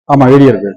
ஆமா, ஐடியா இருக்கு.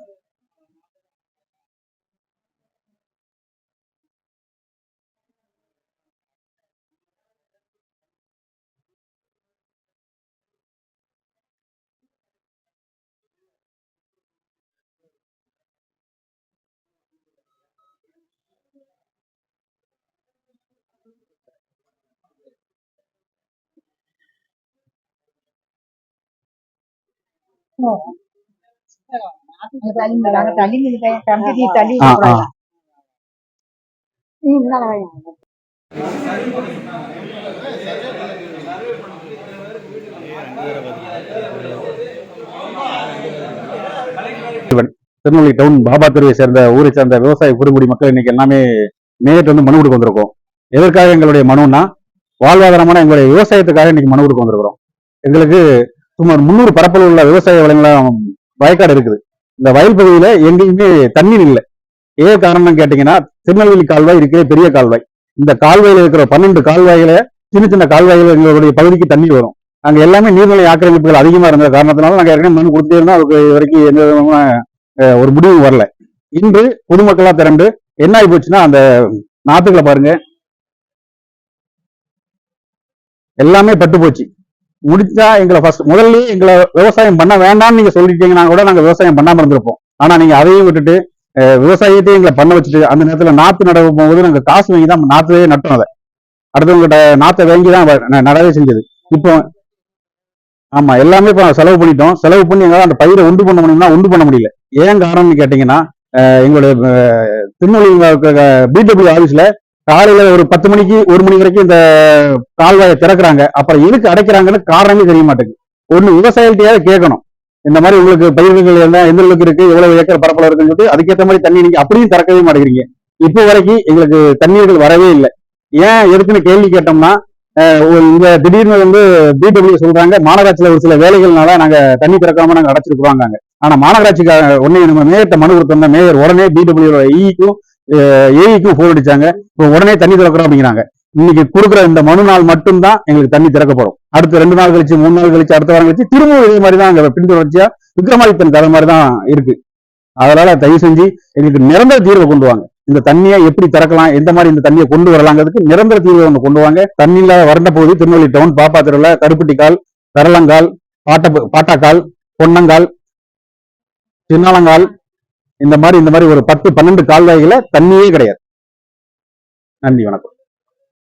திருநெல்வேலி டவுன் பாபா தெருவை சேர்ந்த ஊரை சேர்ந்த விவசாய குறுங்குடி மக்கள் இன்னைக்கு எல்லாமே நேற்று வந்து மனு கொடுக்க வந்திருக்கோம். எதற்காக எங்களுடைய மனுன்னா, வாழ்வாதாரமான எங்களுடைய விவசாயத்துக்காக இன்னைக்கு மனு கொடுக்க வந்திருக்கிறோம். எங்களுக்கு சுமார் 300 பரப்பளவு உள்ள விவசாய வயக்காடு இருக்குது. இந்த வயல் பகுதியில எங்கேயுமே தண்ணீர் இல்லை. ஏன் காரணம் கேட்டீங்கன்னா, திருநெல்வேலி கால்வாய் இருக்கிற பெரிய கால்வாய். இந்த கால்வாயில இருக்கிற 12 கால்வாயில சின்ன சின்ன கால்வாயில எங்களுடைய பகுதிக்கு தண்ணீர் வரும். அங்க எல்லாமே நீர்நிலை ஆக்கிரமிப்புகள் அதிகமா இருந்த காரணத்தினால நாங்க ஏற்கனவே மனு கொடுத்தே இருந்தோம். அதுக்கு வரைக்கும் எந்த விதமான ஒரு முடிவும் வரல. இன்று பொதுமக்களா திரண்டு என்ன ஆகி போச்சுன்னா, அந்த நாத்துக்களை பாருங்க, எல்லாமே பட்டு போச்சு. முடிச்சா எங்களை முதல்ல எங்களை விவசாயம் பண்ண வேண்டாம்னு நீங்க சொல்லிட்டீங்கன்னா கூட நாங்க விவசாயம் பண்ணாம இருந்திருப்போம். ஆனா நீங்க அதையும் விட்டுட்டு விவசாயத்தையும் எங்களை பண்ண வச்சுட்டு, அந்த நேரத்துல நாத்து நடவு போகும்போது நாங்க காசு வாங்கி தான் நாத்தையே நட்டோம். அதை அடுத்தவங்ககிட்ட நாத்தை வாங்கி தான் நடவே செஞ்சது. இப்போ ஆமா, எல்லாமே இப்ப செலவு பண்ணிட்டோம். செலவு பண்ணி எங்களால் அந்த பயிரை உண்டு பண்ண முடியும்னா உண்டு பண்ண முடியல. ஏன் காரணம்னு கேட்டீங்கன்னா, எங்களுடைய திருநெல்வேலி பிடபிள்யூ ஆபீஸ்ல காலையில ஒரு 10 மணிக்கு 1 மணி வரைக்கும் இந்த கால்வாயை திறக்கிறாங்க. அப்புறம் எதுக்கு அடைக்கிறாங்கன்னு காரணமே தெரிய மாட்டேங்குது. ஒண்ணு விவசாயிகிட்டையாவது கேட்கணும், இந்த மாதிரி உங்களுக்கு பயிர்கள் எந்த அளவுக்கு இருக்கு, எவ்வளவு ஏக்கர் பரப்பளவு இருக்குன்னு சொல்லிட்டு அதுக்கேற்ற மாதிரி தண்ணி நீங்க அப்படியும் திறக்கவே மாட்டேங்கிறீங்க. இப்போ வரைக்கும் எங்களுக்கு தண்ணீர்கள் வரவே இல்லை. ஏன் எதுக்குன்னு கேள்வி கேட்டோம்னா, இங்க திடீர்னு வந்து பிடபிள்யூ சொல்றாங்க, மாநகராட்சியில ஒரு சில வேலைகள்னால நாங்க தண்ணி திறக்காம நாங்க அடைச்சிருக்கிறோங்க. ஆனா மாநகராட்சிக்கு உடனே நம்ம மேயர்கிட்ட மனு கொடுத்தோம்னா, மேயர் உடனே பிடபிள்யூ ஈக்கும் ஏஇக்கும் போன் அடிச்சாங்க, இப்போ உடனே தண்ணி திறக்கிறோம் அப்படிங்கிறாங்க. இன்னைக்கு கொடுக்குற இந்த மனு நாள் மட்டும்தான் எங்களுக்கு தண்ணி திறக்கப்படும். அடுத்து 2 நாள் கழிச்சு, 3 நாள் கழிச்சு, அடுத்த வாரம் கழிச்சு திரும்பவும் இதே மாதிரி தான் அங்க பின்தொடர்ச்சியா விக்ரமாதித்தன் கதை மாதிரி தான் இருக்கு. அதனால தயவு செஞ்சு எங்களுக்கு நிரந்தர தீர்வை கொண்டு வாங்க. இந்த தண்ணியை எப்படி திறக்கலாம், எந்த மாதிரி இந்த தண்ணியை கொண்டு வரலாங்கிறதுக்கு நிரந்தர தீர்வை ஒன்று கொண்டு வாங்க. தண்ணியில வறண்ட பகுதி திருநெல்வேலி டவுன் பாப்பா தெருவில் கருப்பட்டிக்கால், கரளங்கால், பாட்டாக்கால், பொன்னங்கால், சின்னாலங்கால், இந்த மாதிரி ஒரு 10-12 கால்வாய்களை தண்ணியே கிடையாது. நன்றி, வணக்கம்.